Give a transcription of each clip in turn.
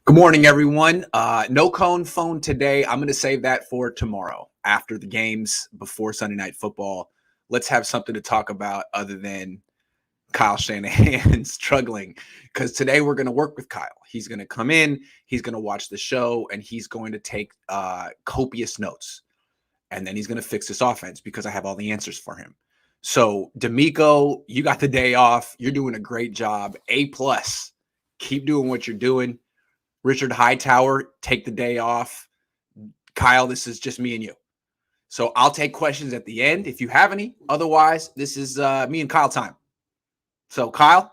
Good morning, everyone. No Cohn phone today. I'm going to save that for tomorrow after the games before Sunday Night Football. Let's have something to talk about other than Kyle Shanahan struggling, because today we're going to work with Kyle. He's going to come in, he's going to watch the show, and he's going to take copious notes. And then he's going to fix this offense because I have all the answers for him. So, D'Amico, you got the day off. You're doing a great job. A plus. Keep doing what you're doing. Richard Hightower, take the day off. Kyle, this is just me and you. So I'll take questions at the end if you have any. Otherwise, this is me and Kyle time. So Kyle,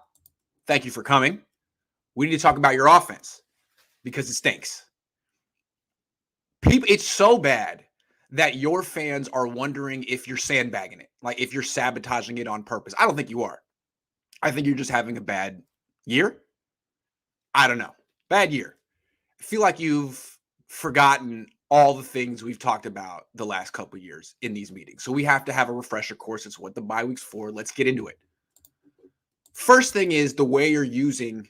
thank you for coming. We need to talk about your offense because it stinks. It's so bad that your fans are wondering if you're sandbagging it, like if you're sabotaging it on purpose. I don't think you are. I think you're just having a bad year. I don't know. Bad year. I feel like you've forgotten all the things we've talked about the last couple of years in these meetings. So we have to have a refresher course. It's what the bye week's for. Let's get into it. First thing is the way you're using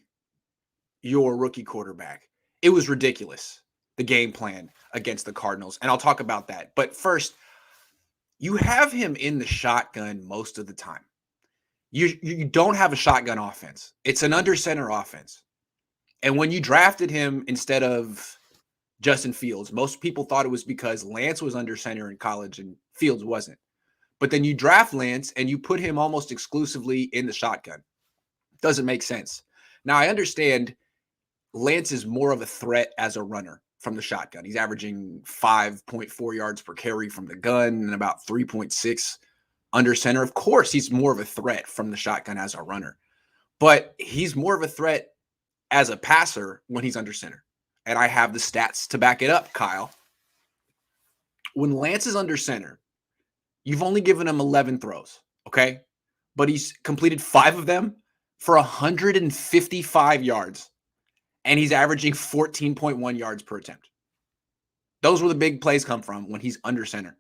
your rookie quarterback. It was ridiculous, the game plan against the Cardinals. And I'll talk about that. But first, you have him in the shotgun most of the time. You don't have a shotgun offense. It's an under center offense. And when you drafted him instead of Justin Fields, most people thought it was because Lance was under center in college and Fields wasn't. But then you draft Lance and you put him almost exclusively in the shotgun. Doesn't make sense. Now, I understand Lance is more of a threat as a runner from the shotgun. He's averaging 5.4 yards per carry from the gun and about 3.6 under center. Of course, he's more of a threat from the shotgun as a runner. But he's more of a threat as a passer when he's under center. And I have the stats to back it up, Kyle. When Lance is under center, you've only given him 11 throws, okay? But he's completed 5 of them for 155 yards, and he's averaging 14.1 yards per attempt. Those were the big plays come from when he's under center.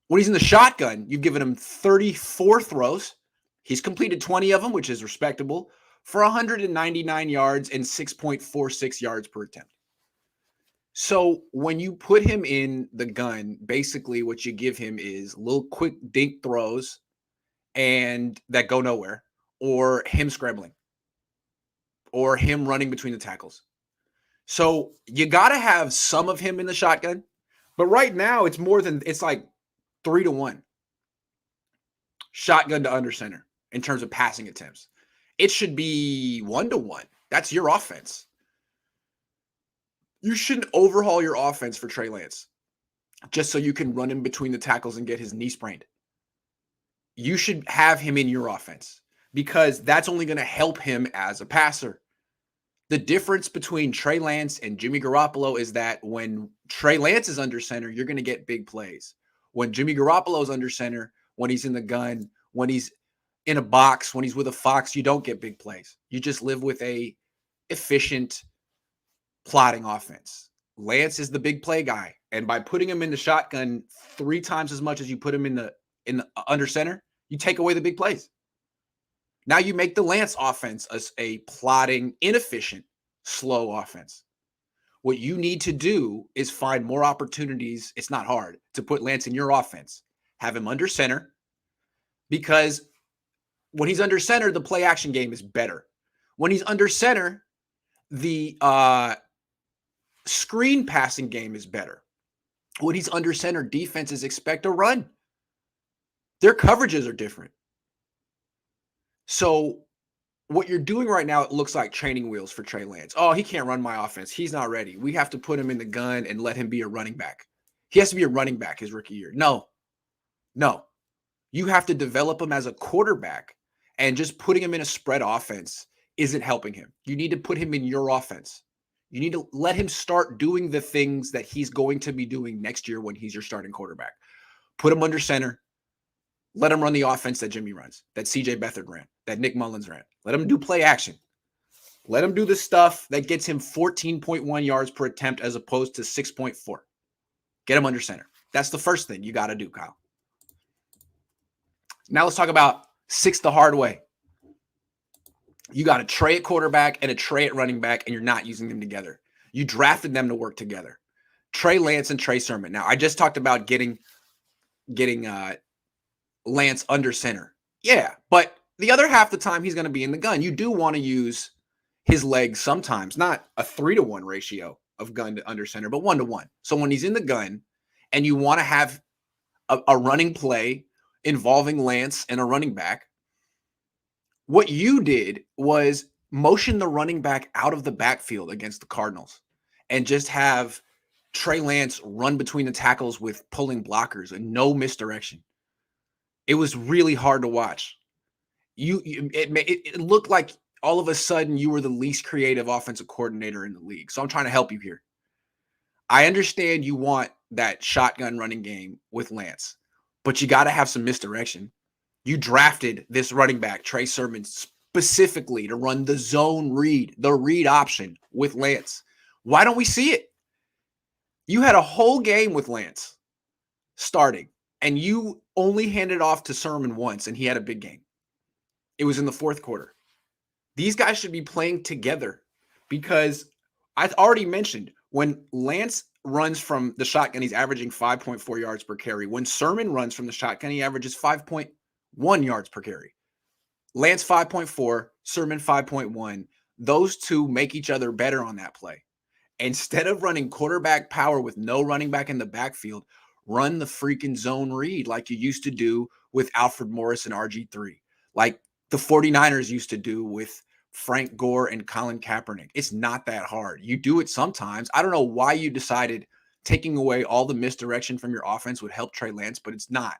When he's in the shotgun, you've given him 34 throws. He's completed 20 of them, which is respectable, for 199 yards and 6.46 yards per attempt. So when you put him in the gun, basically what you give him is little quick dink throws and that go nowhere, or him scrambling, or him running between the tackles. So you got to have some of him in the shotgun, but right now it's like 3-1 shotgun to under center in terms of passing attempts. It should be 1-1. That's your offense. You shouldn't overhaul your offense for Trey Lance just so you can run him between the tackles and get his knee sprained. You should have him in your offense because that's only going to help him as a passer. The difference between Trey Lance and Jimmy Garoppolo is that when Trey Lance is under center, you're going to get big plays. When Jimmy Garoppolo is under center, when he's in the gun, when he's in a box, when he's with a fox, you don't get big plays. You just live with a efficient plotting offense. Lance is the big play guy. And by putting him in the shotgun 3 times as much as you put him in the under center, you take away the big plays. Now you make the Lance offense a plotting, inefficient, slow offense. What you need to do is find more opportunities. It's not hard to put Lance in your offense. Have him under center, because when he's under center, the play action game is better. When he's under center, the screen passing game is better. When he's under center, defenses expect a run. Their coverages are different. So what you're doing right now, it looks like training wheels for Trey Lance. Oh, he can't run my offense. He's not ready. We have to put him in the gun and let him be a running back. He has to be a running back his rookie year. No. You have to develop him as a quarterback, and just putting him in a spread offense isn't helping him. You need to put him in your offense. You need to let him start doing the things that he's going to be doing next year when he's your starting quarterback. Put him under center. Let him run the offense that Jimmy runs, that CJ Beathard ran, that Nick Mullins ran. Let him do play action. Let him do the stuff that gets him 14.1 yards per attempt as opposed to 6.4. Get him under center. That's the first thing you got to do, Kyle. Now let's talk about 6 the hard way. You got a Trey at quarterback and a Trey at running back, and you're not using them together. You drafted them to work together. Trey Lance and Trey Sermon. Now, I just talked about getting Lance under center. Yeah, but the other half the time he's going to be in the gun. You do want to use his legs sometimes, not a 3-to-1 ratio of gun to under center, but 1-to-1. So when he's in the gun and you want to have a running play involving Lance and a running back, what you did was motion the running back out of the backfield against the Cardinals and just have Trey Lance run between the tackles with pulling blockers and no misdirection. It was really hard to watch. It looked like all of a sudden you were the least creative offensive coordinator in the league. So I'm trying to help you here. I understand you want that shotgun running game with Lance, but you got to have some misdirection. You drafted this running back, Trey Sermon, specifically to run the zone read, the read option with Lance. Why don't we see it? You had a whole game with Lance starting, and you only handed off to Sermon once, and he had a big game. It was in the fourth quarter. These guys should be playing together because I've already mentioned when Lance runs from the shotgun, he's averaging 5.4 yards per carry. When Sermon runs from the shotgun, he averages 5.1 yards per carry. Lance 5.4, Sermon 5.1. Those two make each other better on that play. Instead of running quarterback power with no running back in the backfield, run the freaking zone read like you used to do with Alfred Morris and RG3, like the 49ers used to do with Frank Gore and Colin Kaepernick. It's not that hard. You do it sometimes. I don't know why you decided taking away all the misdirection from your offense would help Trey Lance, but it's not.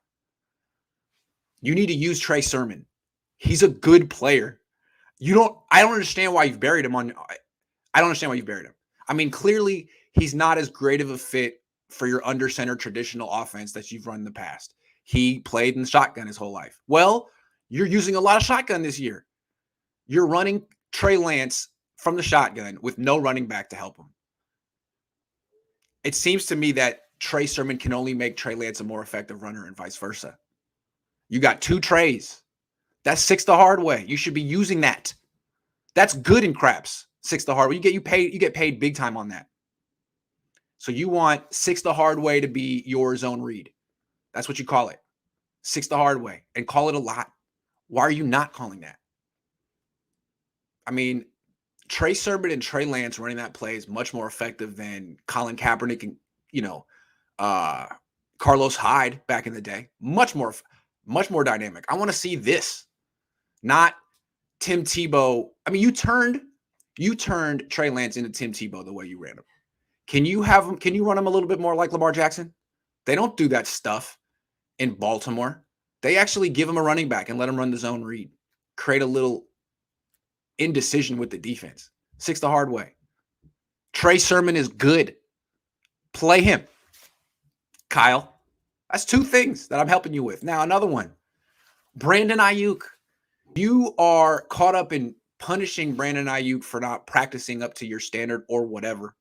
You need to use Trey Sermon. He's a good player. I don't understand why you've buried him I don't understand why you've buried him. I mean, clearly he's not as great of a fit for your under center traditional offense that you've run in the past. He played in the shotgun his whole life. Well, you're using a lot of shotgun this year. You're running Trey Lance from the shotgun with no running back to help him. It seems to me that Trey Sermon can only make Trey Lance a more effective runner and vice versa. You got two Treys. That's 6 the hard way. You should be using that. That's good in craps. 6 the hard way. You get paid big time on that. So you want 6 the hard way to be your zone read. That's what you call it. 6 the hard way, and call it a lot. Why are you not calling that? I mean, Trey Sermon and Trey Lance running that play is much more effective than Colin Kaepernick and Carlos Hyde back in the day. Much more dynamic. I want to see this, not Tim Tebow. I mean, you turned Trey Lance into Tim Tebow the way you ran him. Can you run him a little bit more like Lamar Jackson? They don't do that stuff in Baltimore. They actually give him a running back and let him run the zone read, create a little indecision with the defense. 6 the hard way. Trey Sermon is good. Play him. Kyle, that's 2 things that I'm helping you with. Now, another one. Brandon Aiyuk. You are caught up in punishing Brandon Aiyuk for not practicing up to your standard or whatever.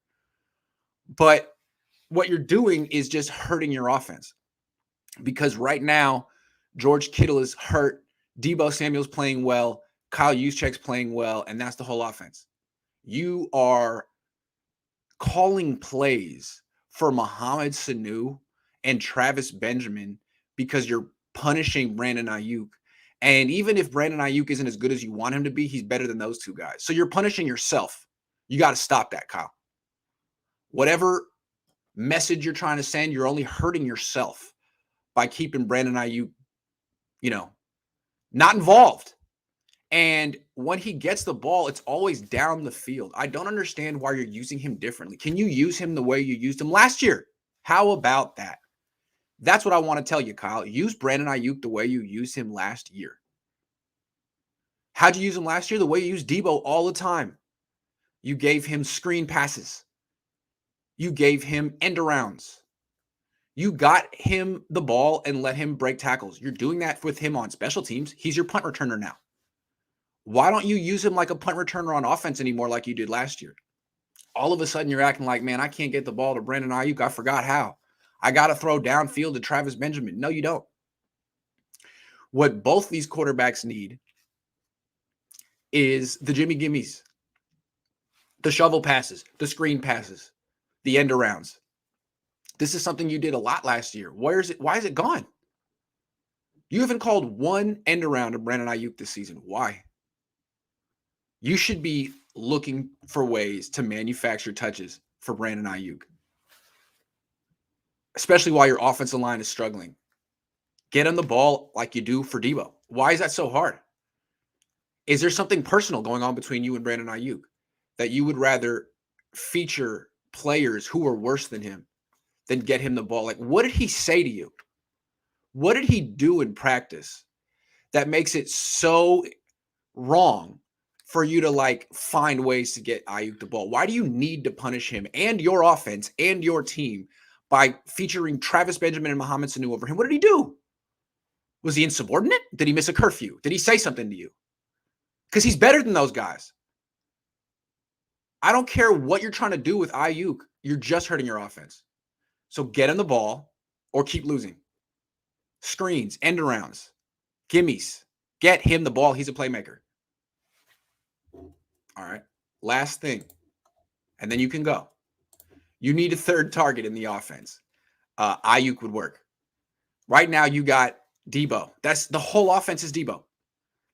But what you're doing is just hurting your offense. Because right now, George Kittle is hurt. Deebo Samuel's playing well. Kyle Juszczyk's playing well. And that's the whole offense. You are calling plays for Mohamed Sanu and Travis Benjamin because you're punishing Brandon Aiyuk. And even if Brandon Aiyuk isn't as good as you want him to be, he's better than those 2 guys. So you're punishing yourself. You got to stop that, Kyle. Whatever message you're trying to send, you're only hurting yourself by keeping Brandon Aiyuk, not involved. And when he gets the ball, it's always down the field. I don't understand why you're using him differently. Can you use him the way you used him last year? How about that? That's what I want to tell you, Kyle. Use Brandon Aiyuk the way you used him last year. How'd you use him last year? The way you used Deebo all the time. You gave him screen passes. You gave him end arounds. You got him the ball and let him break tackles. You're doing that with him on special teams. He's your punt returner now. Why don't you use him like a punt returner on offense anymore like you did last year? All of a sudden you're acting like, man, I can't get the ball to Brandon Aiyuk. I forgot how. I got to throw downfield to Travis Benjamin. No, you don't. What both these quarterbacks need is the Jimmy Gimmies, the shovel passes, the screen passes, the end arounds. This is something you did a lot last year. Where is it? Why is it gone? You haven't called one end around to Brandon Aiyuk this season. Why? You should be looking for ways to manufacture touches for Brandon Aiyuk, especially while your offensive line is struggling. Get on the ball like you do for Debo. Why is that so hard? Is there something personal going on between you and Brandon Aiyuk that you would rather feature players who are worse than him than get him the ball? Like, what did he say to you? What did he do in practice that makes it so wrong for you to like find ways to get Aiyuk the ball? Why do you need to punish him and your offense and your team by featuring Travis Benjamin and Mohamed Sanu over him? What did he do? Was he insubordinate? Did he miss a curfew? Did he say something to you? Because he's better than those guys. I don't care what you're trying to do with Aiyuk. You're just hurting your offense. So get him the ball or keep losing. Screens, end arounds, gimmies. Get him the ball. He's a playmaker. All right. Last thing. And then you can go. You need a third target in the offense. Aiyuk would work. Right now, you got Debo. That's the whole offense is Debo.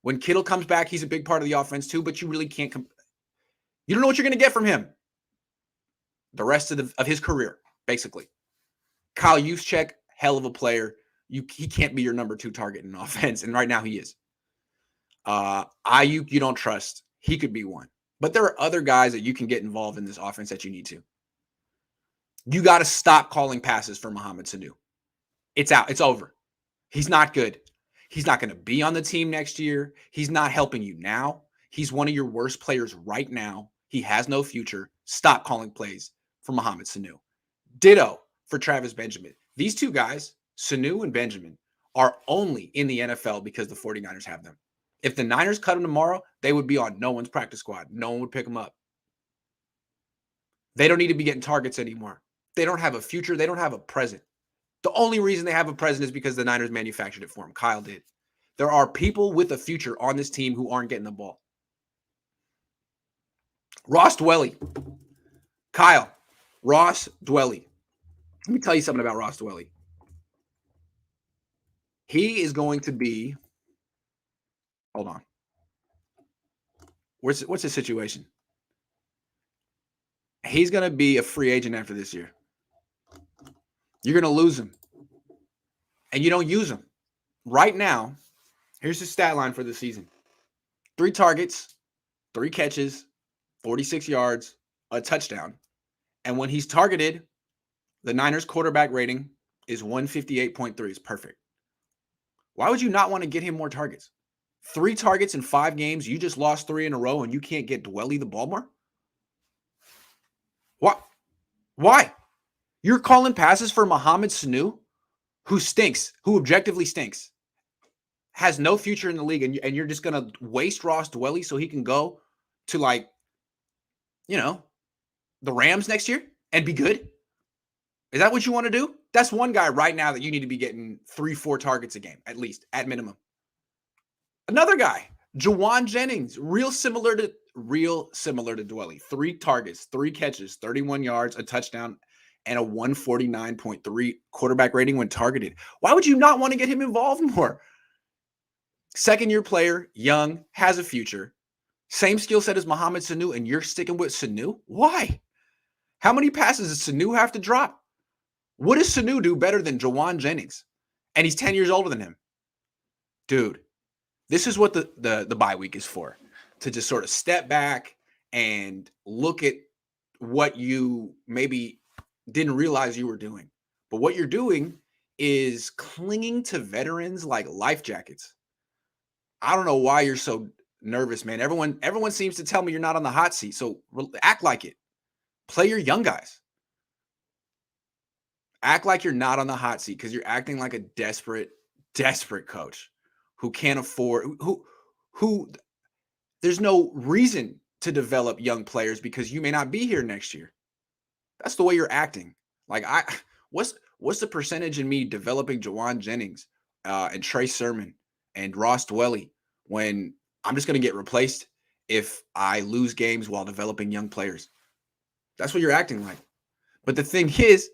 When Kittle comes back, he's a big part of the offense too, but you really can't. You don't know what you're going to get from him the rest of his career, basically. Kyle Juszczyk, hell of a player. He can't be your number 2 target in offense, and right now he is. Aiyuk, you don't trust. He could be one. But there are other guys that you can get involved in this offense that you need to. You got to stop calling passes for Mohamed Sanu. It's out. It's over. He's not good. He's not going to be on the team next year. He's not helping you now. He's one of your worst players right now. He has no future. Stop calling plays for Mohamed Sanu. Ditto for Travis Benjamin. These two guys, Sanu and Benjamin, are only in the NFL because the 49ers have them. If the Niners cut them tomorrow, they would be on no one's practice squad. No one would pick them up. They don't need to be getting targets anymore. They don't have a future. They don't have a present. The only reason they have a present is because the Niners manufactured it for him. Kyle did. There are people with a future on this team who aren't getting the ball. Ross Dwelley. Kyle. Ross Dwelley. Let me tell you something about Ross Dwelley. He is going to be... Hold on. What's the situation? He's going to be a free agent after this year. You're going to lose him. And you don't use him. Right now, here's his stat line for the season. 3 targets, 3 catches, 46 yards, a touchdown. And when he's targeted, the Niners quarterback rating is 158.3. It's perfect. Why would you not want to get him more targets? 3 targets in 5 games. You just lost 3 in a row and you can't get Dwelley the ball more? What? Why? You're calling passes for Mohamed Sanu, who stinks, who objectively stinks, has no future in the league, and you're just going to waste Ross Dwelley so he can go to, like, you know, the Rams next year and be good? Is that what you want to do? That's one guy right now that you need to be getting 3-4 targets a game, at least, at minimum. Another guy, Juwan Jennings, real similar to Dwelley. 3 targets, 3 catches, 31 yards, a touchdown, and a 149.3 quarterback rating when targeted. Why would you not want to get him involved more? Second-year player, young, has a future. Same skill set as Mohamed Sanu, and you're sticking with Sanu? Why? How many passes does Sanu have to drop? What does Sanu do better than Juwan Jennings? And he's 10 years older than him. Dude, this is what the bye week is for. To just sort of step back and look at what you maybe didn't realize you were doing. But what you're doing is clinging to veterans like life jackets. I don't know why you're so nervous, man. Everyone seems to tell me you're not on the hot seat. So act like it. Play your young guys. Act like you're not on the hot seat because you're acting like a desperate coach who can't afford, who there's no reason to develop young players because you may not be here next year. That's the way you're acting. Like, what's the percentage in me developing Juwan Jennings and Trey Sermon and Ross Dwelley when I'm just going to get replaced if I lose games while developing young players. That's what you're acting like. But the thing is,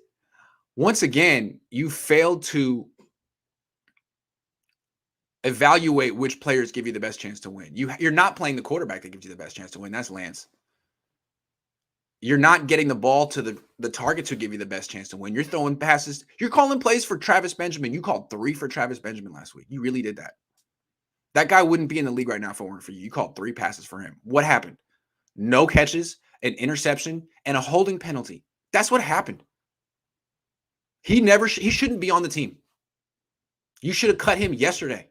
once again, you failed to evaluate which players give you the best chance to win. You're not playing the quarterback that gives you the best chance to win. That's Lance. You're not getting the ball to the targets who give you the best chance to win. You're throwing passes. You're calling plays for Travis Benjamin. You called 3 for Travis Benjamin last week. You really did that. That guy wouldn't be in the league right now if it weren't for you. You called 3 passes for him. What happened? No catches, an interception, and a holding penalty. That's what happened. He shouldn't be on the team. You should have cut him yesterday.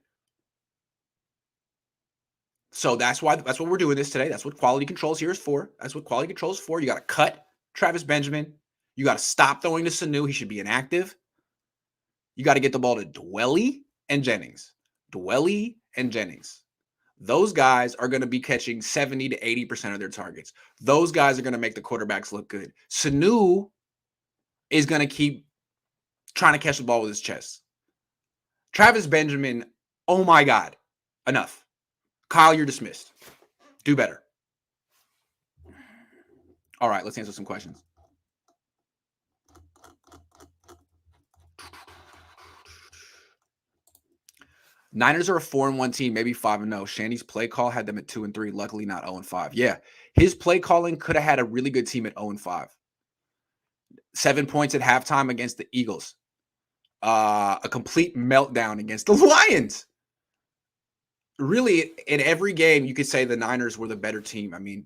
So that's what we're doing this today. That's what quality controls here is for. That's what quality control is for. You got to cut Travis Benjamin. You got to stop throwing to Sanu. He should be inactive. You got to get the ball to Dwelly and Jennings. Dwelly and Jennings. Those guys are going to be catching 70 to 80% of their targets. Those guys are going to make the quarterbacks look good. Sanu is going to keep trying to catch the ball with his chest. Travis Benjamin, oh my God, enough. Kyle, you're dismissed. Do better. All right, let's answer some questions. Niners are a 4-1 team, maybe 5-0. Shanny's play call had them at 2-3. Luckily, not 0-5. Yeah, his play calling could have had a really good team at 0-5. 7 points at halftime against the Eagles. A complete meltdown against the Lions. Really, in every game, you could say the Niners were the better team. I mean,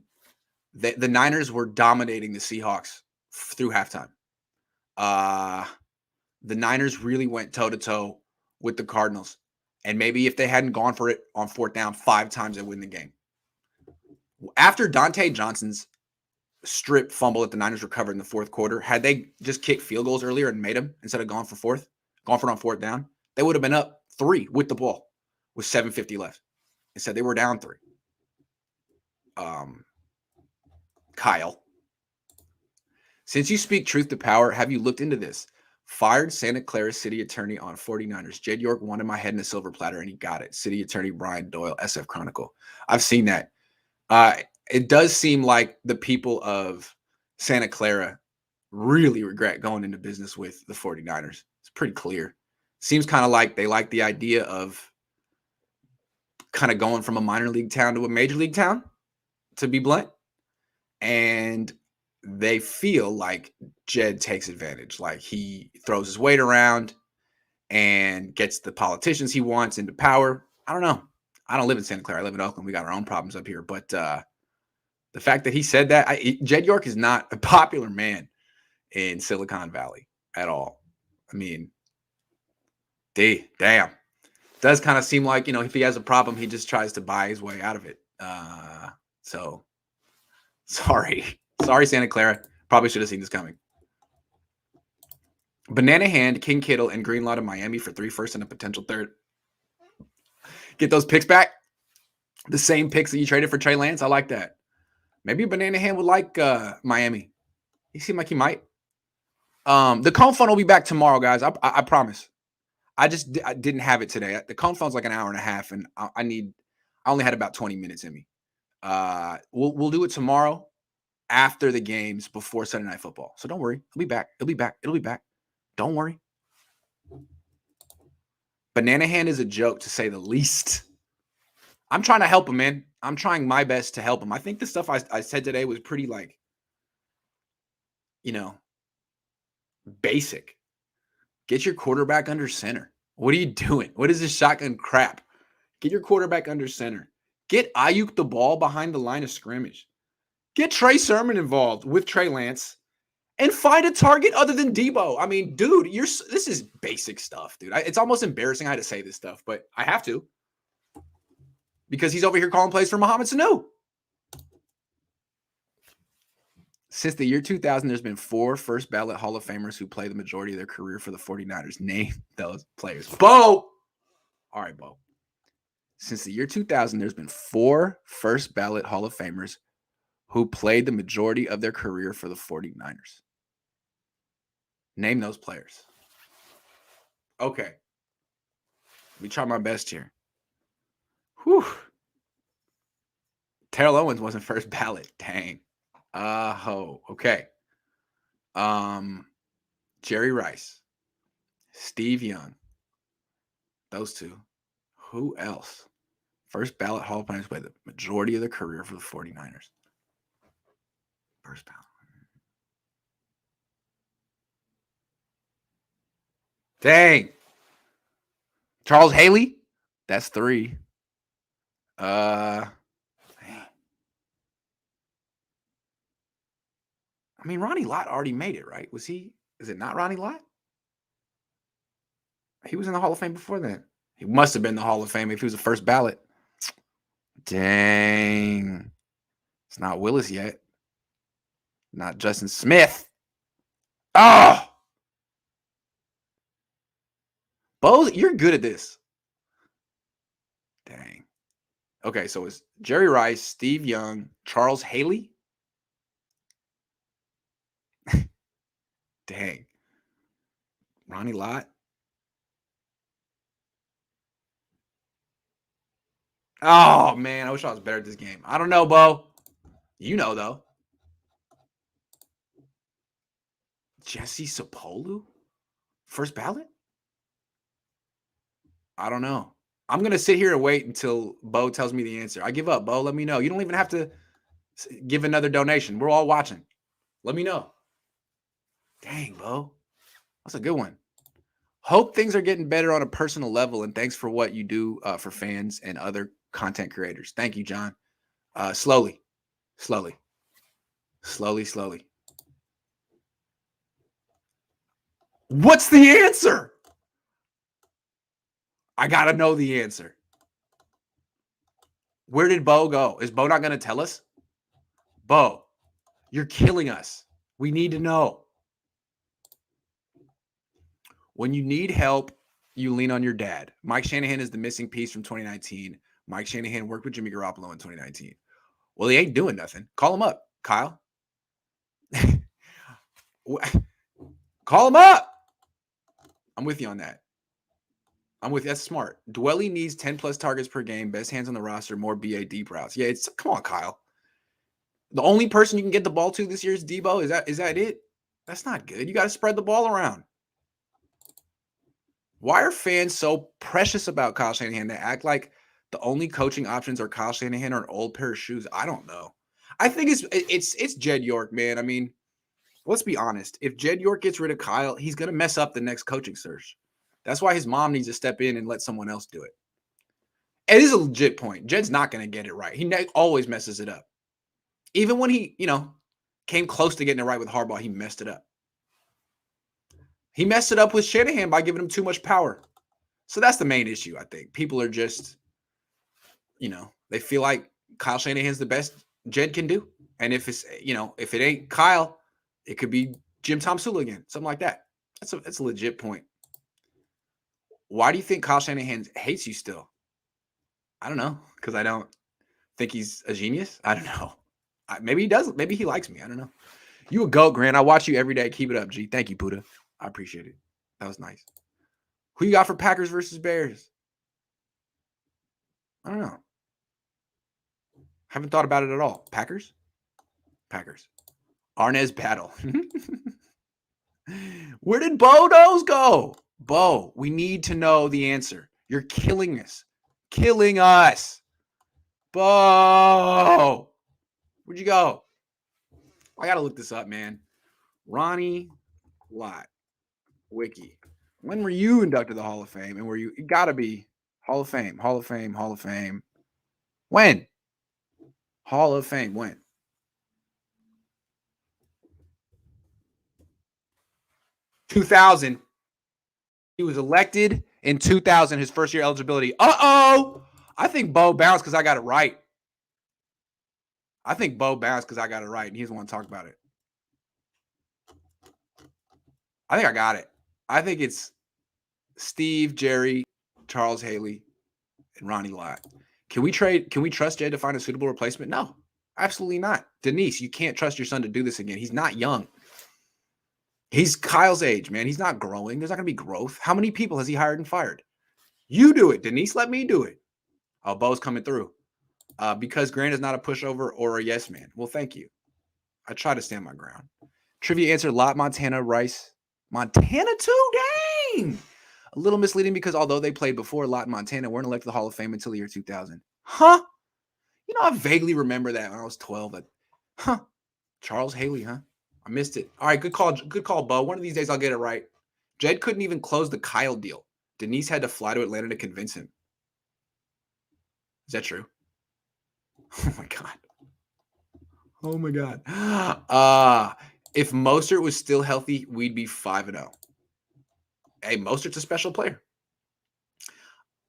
the Niners were dominating the Seahawks through halftime. The Niners really went toe-to-toe with the Cardinals. And maybe if they hadn't gone for it on 4th down 5 times, they win the game. After Dante Johnson's strip fumble that the Niners recovered in the 4th quarter, had they just kicked field goals earlier and made them instead of gone for it on 4th down, they would have been up 3 with the ball with 7:50 left. Instead, they were down 3. Kyle, since you speak truth to power, have you looked into this? Fired Santa Clara city attorney on 49ers. Jed York wanted my head in a silver platter, and he got it. City attorney Brian Doyle, SF Chronicle. I've seen that. It does seem like the people of Santa Clara really regret going into business with the 49ers. It's pretty clear. Seems kind of like they like the idea of kind of going from a minor league town to a major league town, to be blunt. And they feel like Jed takes advantage. Like he throws his weight around and gets the politicians he wants into power. I don't know. I don't live in Santa Clara. I live in Oakland. We got our own problems up here. But the fact that he said that, Jed York is not a popular man in Silicon Valley at all. I mean, damn. Does kind of seem like, if he has a problem, he just tries to buy his way out of it. So sorry, Santa Clara. Probably should have seen this coming. Banana Hand, King Kittle, and Greenlaw to Miami for 3 firsts and a potential 3rd. Get those picks back. The same picks that you traded for Trey Lance. I like that. Maybe Banana Hand would like Miami. He seemed like he might. The Cohn Fund will be back tomorrow, guys. I promise. I didn't have it today. The Cohn Fund's like an hour and a half, and I only had about 20 minutes in me. We'll do it tomorrow after the games before Sunday Night Football. So don't worry. It'll be back. It'll be back. Don't worry. Banana Hand is a joke, to say the least. I'm trying to help him, man. I'm trying my best to help him. I think the stuff I said today was pretty, basic. Get your quarterback under center. What are you doing? What is this shotgun crap? Get your quarterback under center. Get Aiyuk the ball behind the line of scrimmage. Get Trey Sermon involved with Trey Lance. And find a target other than Debo. I mean, dude, this is basic stuff, dude. It's almost embarrassing I had to say this stuff, but I have to. Because he's over here calling plays for Mohamed Sanu. Since the year 2000, there's been 4 first ballot Hall of Famers who play the majority of their career for the 49ers. Name those players. Bo! All right, Bo. Since the year 2000, there's been 4 first ballot Hall of Famers who played the majority of their career for the 49ers. Name those players. Okay. Let me try my best here. Whew. Terrell Owens wasn't first ballot. Dang. Okay. Jerry Rice, Steve Young. Those two. Who else? First ballot Hall of Famers played the majority of their career for the 49ers. First ballot. Dang. Charles Haley? That's 3. I mean, Ronnie Lott already made it, right? Was he? Is it not Ronnie Lott? He was in the Hall of Fame before then. He must have been the Hall of Fame if he was the first ballot. Dang. It's not Willis yet. Not Justin Smith. Oh! Bo, you're good at this. Dang. Okay, so it's Jerry Rice, Steve Young, Charles Haley. Dang. Ronnie Lott. Oh, man. I wish I was better at this game. I don't know, Bo. You know, though. Jesse Sapolu? First ballot? I don't know. I'm going to sit here and wait until Bo tells me the answer. I give up, Bo. Let me know. You don't even have to give another donation. We're all watching. Let me know. Dang, Bo. That's a good one. Hope things are getting better on a personal level, and thanks for what you do for fans and other content creators. Thank you, John. Slowly. What's the answer? I got to know the answer. Where did Bo go? Is Bo not going to tell us? Bo, you're killing us. We need to know. When you need help, you lean on your dad. Mike Shanahan is the missing piece from 2019. Mike Shanahan worked with Jimmy Garoppolo in 2019. Well, he ain't doing nothing. Call him up, Kyle. Call him up. I'm with you on that. That's smart. Dwelly needs 10 plus targets per game, best hands on the roster, more BA deep routes. Yeah, come on, Kyle. The only person you can get the ball to this year is Debo. Is that it? That's not good. You got to spread the ball around. Why are fans so precious about Kyle Shanahan? They act like the only coaching options are Kyle Shanahan or an old pair of shoes. I don't know. I think it's Jed York, man. I mean, let's be honest. If Jed York gets rid of Kyle, he's going to mess up the next coaching search. That's why his mom needs to step in and let someone else do it. It is a legit point. Jed's not going to get it right. He always messes it up. Even when he, came close to getting it right with Harbaugh, he messed it up. He messed it up with Shanahan by giving him too much power. So that's the main issue, I think. People are just, they feel like Kyle Shanahan's the best Jed can do. And if it's, if it ain't Kyle, it could be Jim Tomsula again, something like that. That's a legit point. Why do you think Kyle Shanahan hates you still? I don't know, because I don't think he's a genius. I don't know. Maybe he does. Maybe he likes me. I don't know. You a goat, Grant. I watch you every day. Keep it up, G. Thank you, Puda. I appreciate it. That was nice. Who you got for Packers versus Bears? I don't know. Haven't thought about it at all. Packers? Arnaz battle. Where did Bo Nose go? Bo, we need to know the answer. You're killing us. Bo, where'd you go? I got to look this up, man. Ronnie Lott. Wiki. When were you inducted to the Hall of Fame? And you got to be Hall of Fame. When? Hall of Fame, when? $2,000. He was elected in 2000, his first year eligibility. Uh-oh. I think Bo bounced because I got it right. And he doesn't want to talk about it. I think I got it. I think it's Steve, Jerry, Charles Haley, and Ronnie Lott. Can we trust Jed to find a suitable replacement? No, absolutely not. Denise, you can't trust your son to do this again. He's not young. He's Kyle's age, man. He's not growing. There's not going to be growth. How many people has he hired and fired? You do it, Denise. Let me do it. Oh, Bo's coming through. Because Grant is not a pushover or a yes man. Well, thank you. I try to stand my ground. Trivia answer: Lot, Montana, Rice. Montana too? Dang! A little misleading because although they played before, Lot and Montana weren't elected to the Hall of Fame until the year 2000. Huh? You know, I vaguely remember that when I was 12. Charles Haley, huh? I missed it. All right, good call, Bo. One of these days I'll get it right. Jed couldn't even close the Kyle deal. Denise had to fly to Atlanta to convince him. Is that true? Oh my God. Oh my God. If Mostert was still healthy, we'd be 5-0. Hey, Mostert's a special player.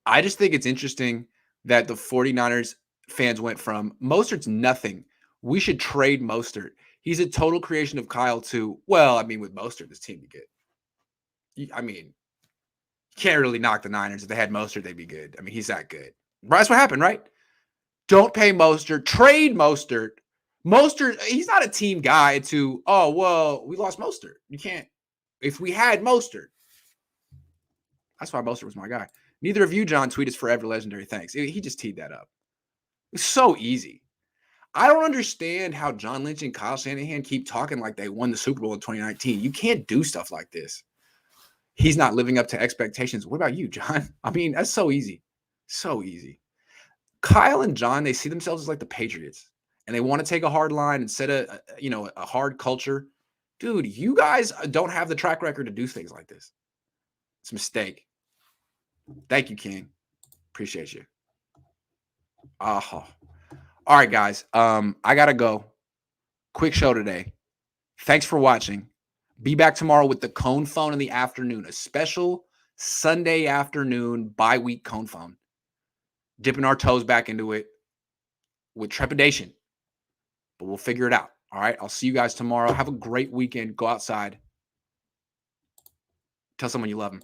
I just think it's interesting that the 49ers fans went from Mostert's nothing. We should trade Mostert. He's a total creation of Kyle to, well, I mean, with Mostert, this team be good. I mean, you can't really knock the Niners. If they had Mostert, they'd be good. I mean, he's that good. That's what happened, right? Don't pay Mostert. Trade Mostert. Mostert, he's not a team guy to, oh, well, we lost Mostert. You can't. If we had Mostert. That's why Mostert was my guy. Neither of you, John, tweet is forever legendary. Thanks. He just teed that up. It's so easy. I don't understand how John Lynch and Kyle Shanahan keep talking like they won the Super Bowl in 2019. You can't do stuff like this. He's not living up to expectations. What about you, John? I mean, that's so easy. So easy. Kyle and John, they see themselves as like the Patriots, and they want to take a hard line and set a hard culture. Dude, you guys don't have the track record to do things like this. It's a mistake. Thank you, King. Appreciate you. All right, guys. I gotta go. Quick show today. Thanks for watching. Be back tomorrow with the Cohn phone in the afternoon, a special Sunday afternoon bye-week Cohn phone. Dipping our toes back into it with trepidation, but we'll figure it out. All right. I'll see you guys tomorrow. Have a great weekend. Go outside. Tell someone you love them.